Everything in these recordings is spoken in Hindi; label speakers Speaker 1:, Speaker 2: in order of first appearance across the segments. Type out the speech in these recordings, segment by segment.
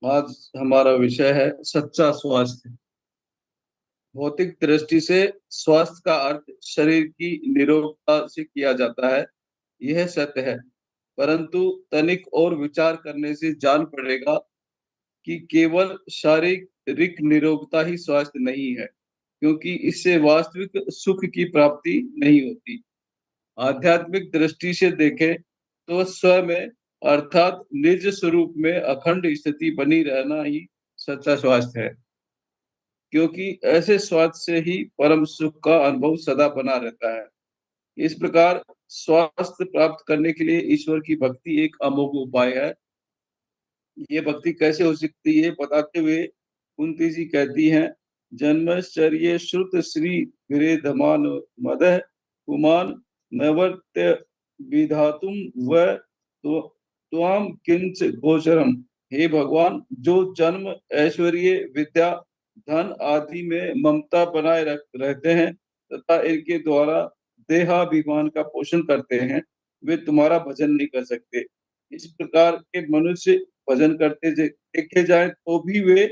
Speaker 1: आज हमारा विषय है सच्चा स्वास्थ्य। भौतिक दृष्टि से स्वास्थ्य का अर्थ शरीर की निरोगता से किया जाता है, यह सत्य है। परंतु तनिक और विचार करने से जान पड़ेगा कि केवल शारीरिक निरोगता ही स्वास्थ्य नहीं है, क्योंकि इससे वास्तविक सुख की प्राप्ति नहीं होती। आध्यात्मिक दृष्टि से देखें तो स्वयं में अर्थात निज स्वरूप में अखंड स्थिति बनी रहना ही सच्चा स्वास्थ्य है, क्योंकि ऐसे स्वास्थ्य से ही परम सुख का अनुभव सदा बना रहता है। इस प्रकार स्वास्थ्य प्राप्त करने के लिए ईश्वर की भक्ति एक अमोघ उपाय है। ये भक्ति कैसे हो सकती है बताते हुए कुंती जी कहती हैं, जन्मश्चर्य श्रुत श्री विरेधमान मदः पुमान नैवर्त्य विधातुम व तो त्वाम किंच गोचरम। हे भगवान, जो जन्म ऐश्वर्य विद्या धन आदि में ममता बनाए रहते हैं तथा इनके द्वारा देहाभिमान का पोषण करते हैं, वे तुम्हारा भजन नहीं कर सकते। इस प्रकार के मनुष्य भजन करते देखे जाए तो भी वे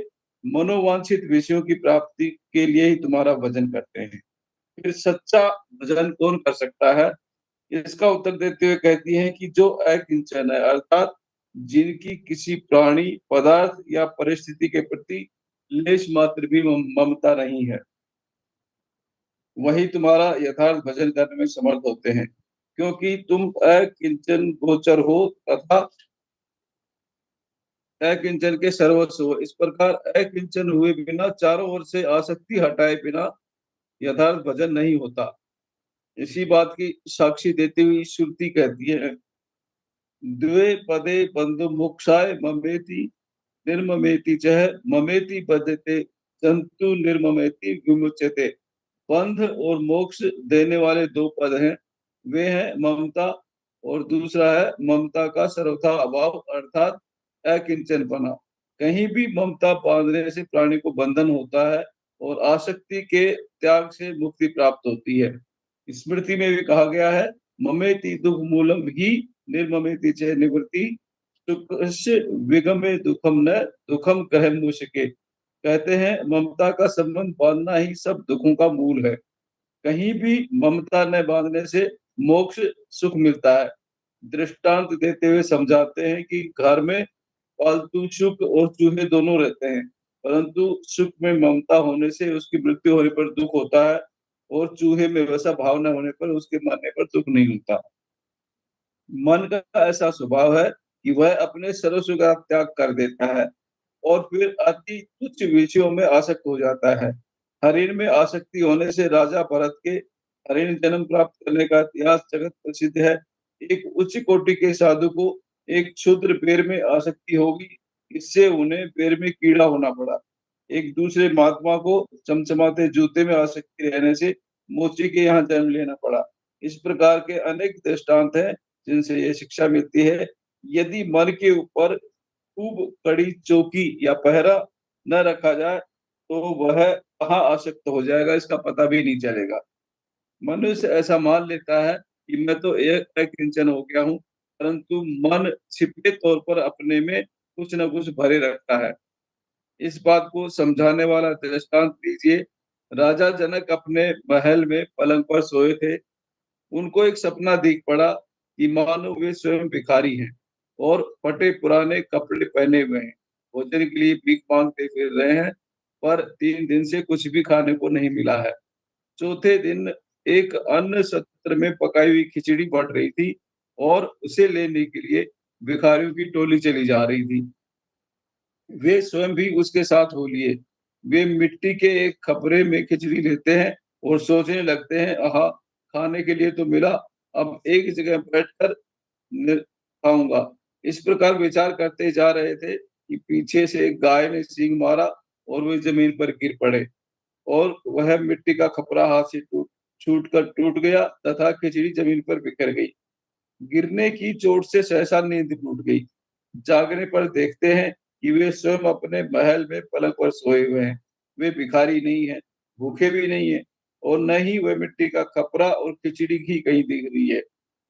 Speaker 1: मनोवांछित विषयों की प्राप्ति के लिए ही तुम्हारा भजन करते हैं। फिर सच्चा भजन कौन कर सकता है? इसका उत्तर देते हुए कहती हैं कि जो अकिंचन है, अर्थात जिनकी किसी प्राणी पदार्थ या परिस्थिति के प्रति लेश मात्र भी ममता नहीं है, वही तुम्हारा यथार्थ भजन करने में समर्थ होते हैं, क्योंकि तुम अकिंचन गोचर हो तथा अकिंचन के सर्वस्व हो। इस प्रकार अकिंचन हुए बिना, चारों ओर से आसक्ति हटाए बिना यथार्थ भजन नहीं होता। इसी बात की साक्षी देती हुई श्रुति कहती है, द्वे पदे बंधु मोक्षाय ममेति निर्ममेति चह ममेति बधते जंतु निर्ममेति विमुच्यते। बंध और मोक्ष देने वाले दो पद हैं, वे हैं ममता और दूसरा है ममता का सर्वथा अभाव अर्थात अकिंचनपना। कहीं भी ममता बांधने से प्राणी को बंधन होता है और आसक्ति के त्याग से मुक्ति प्राप्त होती है। स्मृति में भी कहा गया है, ममेति दुख मूलम ही निर्ममेति च निवृत्ति सुखस्य विगमे दुखम न दुखम कह मुशके। कहते हैं ममता का संबंध बांधना ही सब दुखों का मूल है। कहीं भी ममता न बांधने से मोक्ष सुख मिलता है। दृष्टांत देते हुए समझाते हैं कि घर में पालतू शुक और चूहे दोनों रहते हैं, परंतु शुक में ममता होने से उसकी मृत्यु होने पर दुख होता है और चूहे में वैसा भाव न होने पर उसके मरने पर दुख नहीं होता। मन का ऐसा स्वभाव है कि वह अपने सर्वस्व का त्याग कर देता है और फिर अति तुच्छ विषयों में आसक्त हो जाता है। हरिण में आसक्ति होने से राजा भरत के हरिण जन्म प्राप्त करने का इतिहास जगत प्रसिद्ध है। एक उच्च कोटि के साधु को एक क्षुद्र पेड़ में आसक्ति होगी, इससे उन्हें पेड़ में कीड़ा होना पड़ा। एक दूसरे महात्मा को चमचमाते जूते में आसक्ति रहने से मोची के यहाँ जन्म लेना पड़ा। इस प्रकार के अनेक दृष्टांत हैं जिनसे ये शिक्षा मिलती है, यदि मन के ऊपर खूब कड़ी चौकी या पहरा न रखा जाए तो वह कहाँ आसक्त हो जाएगा इसका पता भी नहीं चलेगा। मनुष्य ऐसा मान लेता है कि मैं तो एक किंचन हो गया हूँ, परंतु मन छिपे तौर पर अपने में कुछ न कुछ भरे रखता है। इस बात को समझाने वाला दृष्टांत दीजिए। राजा जनक अपने महल में पलंग पर सोए थे। उनको एक सपना दिख पड़ा कि मानो वे स्वयं भिखारी हैं और फटे पुराने कपड़े पहने हुए हैं, भोजन के लिए भीख मांगते फिर रहे हैं, पर 3 दिन से कुछ भी खाने को नहीं मिला है। चौथे दिन एक अन्न सत्र में पकाई हुई खिचड़ी बढ़ रही थी और उसे लेने के लिए भिखारियों की टोली चली जा रही थी। वे स्वयं भी उसके साथ हो लिए। वे मिट्टी के एक खपरे में खिचड़ी लेते हैं और सोचने लगते हैं, आहा, खाने के लिए तो मिला, अब एक जगह बैठकर खाऊंगा। इस प्रकार विचार करते जा रहे थे कि पीछे से एक गाय ने सींग मारा और वे जमीन पर गिर पड़े और वह मिट्टी का खपरा हाथ से छूट कर टूट गया तथा खिचड़ी जमीन पर बिखर गई। गिरने की चोट से सहसा नींद टूट गई। जागने पर देखते हैं कि वे स्वयं अपने महल में पलंग पर सोए हुए हैं। वे भिखारी नहीं है, भूखे भी नहीं है और न ही वह मिट्टी का कपड़ा और खिचड़ी ही कहीं दिख रही है।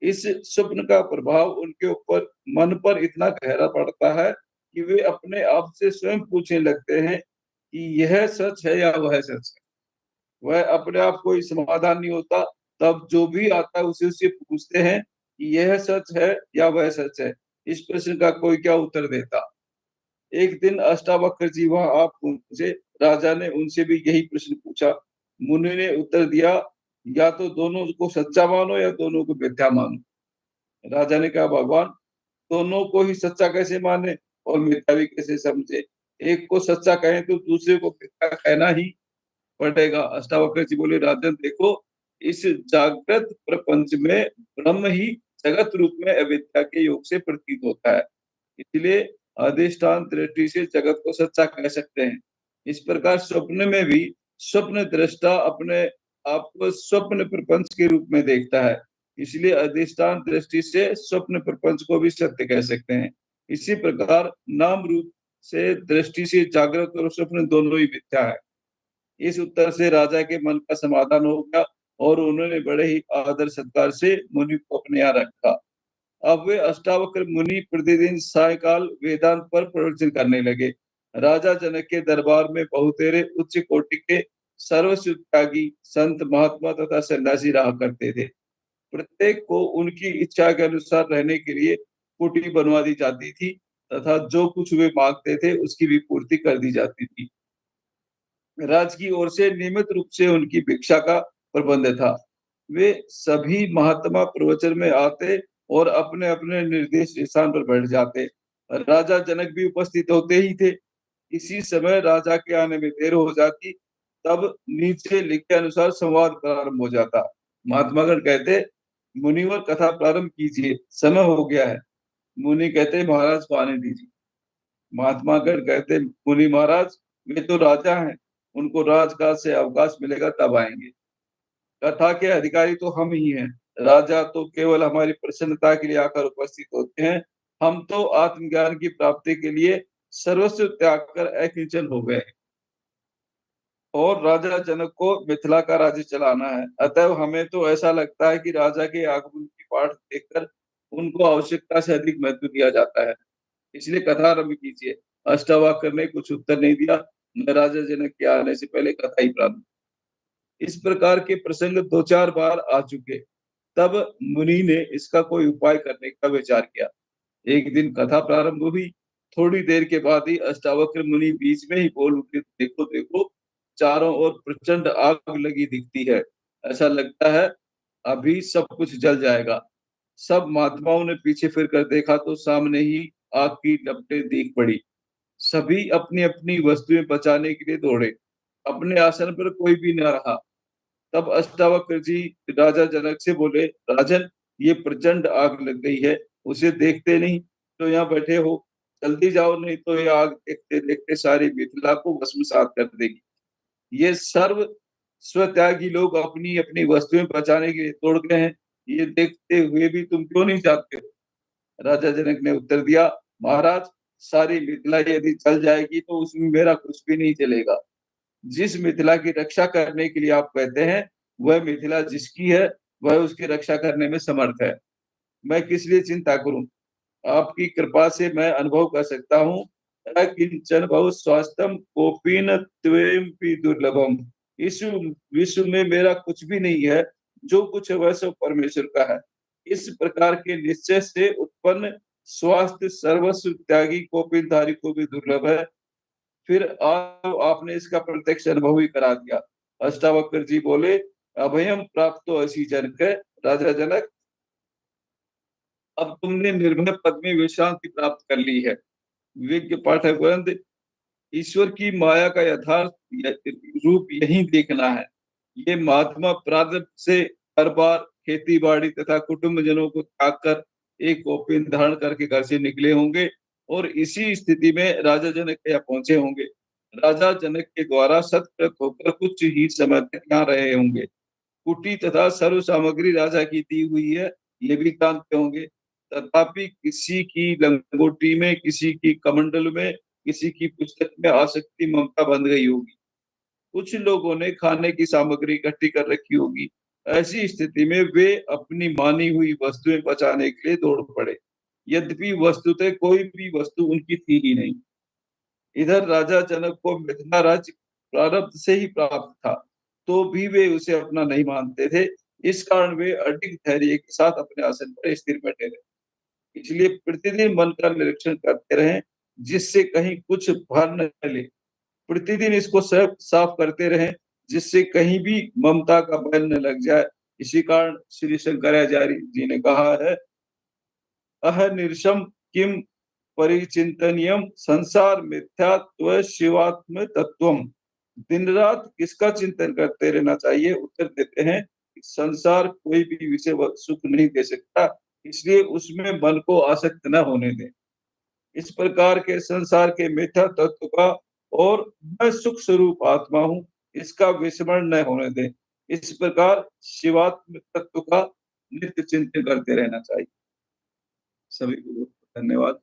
Speaker 1: इस स्वप्न का प्रभाव उनके ऊपर मन पर इतना गहरा पड़ता है कि वे अपने आप से स्वयं पूछने लगते हैं कि यह सच है या वह सच है। वह अपने आप कोई समाधान नहीं होता, तब जो भी आता है उसे उससे पूछते हैं कि यह सच है या वह सच है। इस प्रश्न का कोई क्या उत्तर देता। एक दिन अष्टावक्र जी वहां आप पहुंचे। राजा ने उनसे भी यही प्रश्न पूछा। मुनि ने उत्तर दिया, या तो दोनों को सच्चा मानो या दोनों को मिथ्या मानो। राजा ने कहा, भगवान, दोनों को ही सच्चा कैसे माने और मिथ्या भी कैसे समझे। एक को सच्चा कहें तो दूसरे को मिथ्या कहना ही पड़ेगा। अष्टावक्र जी बोले, राजन देखो, इस जागृत प्रपंच में ब्रह्म ही जगत रूप में अविद्या के योग से प्रतीत होता है। इसलिए अधिष्ठान दृष्टि से जगत को सच्चा कह सकते हैं। इस प्रकार स्वप्न में भी स्वप्न दृष्टा अपने आप को स्वप्न प्रपंच के रूप में देखता है। इसलिए अधिष्ठान दृष्टि से स्वप्न प्रपंच को भी सत्य कह सकते हैं। इसी प्रकार नाम रूप से दृष्टि से जागृत और स्वप्न दोनों ही मिथ्या है। इस उत्तर से राजा के मन का समाधान हो गया और उन्होंने बड़े ही आदर सत्कार से मुनि को अपने यहाँ रखा। अब वे अष्टावक्र मुनि प्रतिदिन सायकाल वेदांत पर प्रवचन करने लगे। राजा जनक के दरबार में बहुतेरे उच्च कोटि के सर्वस्व त्यागी संत महात्मा तथा सन्यासी रहा करते थे। प्रत्येक को उनकी इच्छा के अनुसार रहने के लिए कुटी बनवा दी जाती थी तथा जो कुछ वे मांगते थे उसकी भी पूर्ति कर दी जाती थी। राज की ओर से नियमित रूप से उनकी भिक्षा का प्रबंध था। वे सभी महात्मा प्रवचन में आते और अपने अपने निर्देश स्थान पर बैठ जाते। राजा जनक भी उपस्थित होते ही थे। इसी समय राजा के आने में देर हो जाती, तब नीचे लिखे अनुसार संवाद प्रारंभ हो जाता। महात्मागण कहते, मुनिवर कथा प्रारंभ कीजिए, समय हो गया है। मुनि कहते, महाराज को आने दीजिए। महात्मागण कहते, मुनि महाराज, वे तो राजा हैं, उनको राजकाज से अवकाश मिलेगा तब आएंगे। कथा के अधिकारी तो हम ही हैं। राजा तो केवल हमारी प्रसन्नता के लिए आकर उपस्थित होते हैं। हम तो आत्मज्ञान की प्राप्ति के लिए सर्वस्व त्याग कर अकिंचन हो गए और राजा जनक को मिथिला का राज्य चलाना है। अतः हमें तो ऐसा लगता है कि राजा के आगमन की पाठ देखकर उनको आवश्यकता से अधिक महत्व दिया जाता है। इसलिए कथा आरंभ कीजिए। अष्टावक्र ने कुछ उत्तर नहीं दिया। राजा जनक के आने से पहले कथा ही प्रारंभ। इस प्रकार के प्रसंग दो चार बार आ चुके। तब मुनि ने इसका कोई उपाय करने का विचार किया। एक दिन कथा प्रारंभ हुई। थोड़ी देर के बाद ही अष्टावक्र मुनि बीच में ही बोल उठे, देखो देखो, चारों ओर प्रचंड आग लगी दिखती है। ऐसा लगता है अभी सब कुछ जल जाएगा। सब महात्माओं ने पीछे फिर कर देखा तो सामने ही आग की लपटें दिख पड़ी। सभी अपनी अपनी वस्तुएं बचाने के लिए दौड़े। अपने आसन पर कोई भी न रहा। तब अष्टावक्र जी राजा जनक से बोले, राजन, ये प्रचंड आग लग गई है, उसे देखते नहीं तो यहाँ बैठे हो। जल्दी जाओ, नहीं तो ये आग देखते देखते सारी मिथिला को भस्मसात कर देगी। ये सर्व स्वत्यागी लोग अपनी अपनी वस्तुएं बचाने के लिए दौड़ गए हैं। ये देखते हुए भी तुम क्यों नहीं जाते हो। राजा जनक ने उत्तर दिया, महाराज, सारी मिथिला यदि चल जाएगी तो उसमें मेरा कुछ भी नहीं चलेगा। जिस मिथिला की रक्षा करने के लिए आप कहते हैं, वह मिथिला जिसकी है, वह उसकी रक्षा करने में समर्थ है। मैं किस लिए चिंता करूं। आपकी कृपा से मैं अनुभव कर सकता हूँ, किंचन बहु स्वास्थ्यम कोपीन त्वेमपि दुर्लभम। इस विश्व में मेरा कुछ भी नहीं है। जो कुछ है वह सब परमेश्वर का है। इस प्रकार के निश्चय से उत्पन्न स्वास्थ्य सर्वस्व त्यागी कोपिनधारी को भी दुर्लभ है। फिर आपने इसका प्रत्यक्ष अनुभव ही करा दिया। अष्टावक्र जी बोले, अभयम प्राप्त तो ऐसी जनक है। राजा जनक, अब तुमने निर्भय पद में विश्रांति प्राप्त कर ली है। विज्ञ पाठक वृंद, ईश्वर की माया का यथार्थ रूप यही देखना है। ये महात्मा प्रारब्ध से हर बार खेती बाड़ी तथा कुटुंब जनों को त्याग कर एक कौपीन धारण करके घर से निकले होंगे और इसी स्थिति में राजा जनक के यहाँ पहुंचे होंगे। राजा जनक के द्वारा सत्कृत होकर कुछ ही समय तक यहाँ रहे होंगे। कुटी तथा सर्व सामग्री राजा की दी हुई है, ये भी जानते होंगे। तथापि किसी की लंगोटी में, किसी की कमंडल में, किसी की पुस्तक में आसक्ति ममता बंध गई होगी। कुछ लोगों ने खाने की सामग्री इकट्ठी कर रखी होगी। ऐसी स्थिति में वे अपनी मानी हुई वस्तुएं बचाने के लिए दौड़ पड़े। यद्यपि वस्तुतः कोई भी वस्तु उनकी थी ही नहीं। इधर राजा जनक को मिथिला राज्य प्रारब्ध से ही प्राप्त था, तो भी वे उसे अपना नहीं मानते थे। इस कारण वे अडिग धैर्य के साथ अपने आसन पर स्थिर बैठे रहे। इसलिए प्रतिदिन मन का निरीक्षण करते रहें, जिससे कहीं कुछ भर न ले। प्रतिदिन इसको साफ करते रहें, जिससे कहीं भी ममता का बैल न लग जाए। इसी कारण श्री शंकराचार्य जी ने कहा है, अहर्निशम किम परिचिंतनीयम संसार मिथ्यात्व शिवात्म तत्वम। दिन रात किसका चिंतन करते रहना चाहिए? उत्तर देते हैं, संसार कोई भी विषय सुख नहीं दे सकता, इसलिए उसमें मन को आसक्त न होने दें। इस प्रकार के संसार के मिथ्या तत्व का और मैं सुख स्वरूप आत्मा हूँ, इसका विस्मरण न होने दें। इस प्रकार शिवात्म तत्व का नित्य चिंतन करते रहना चाहिए। सभी को धन्यवाद।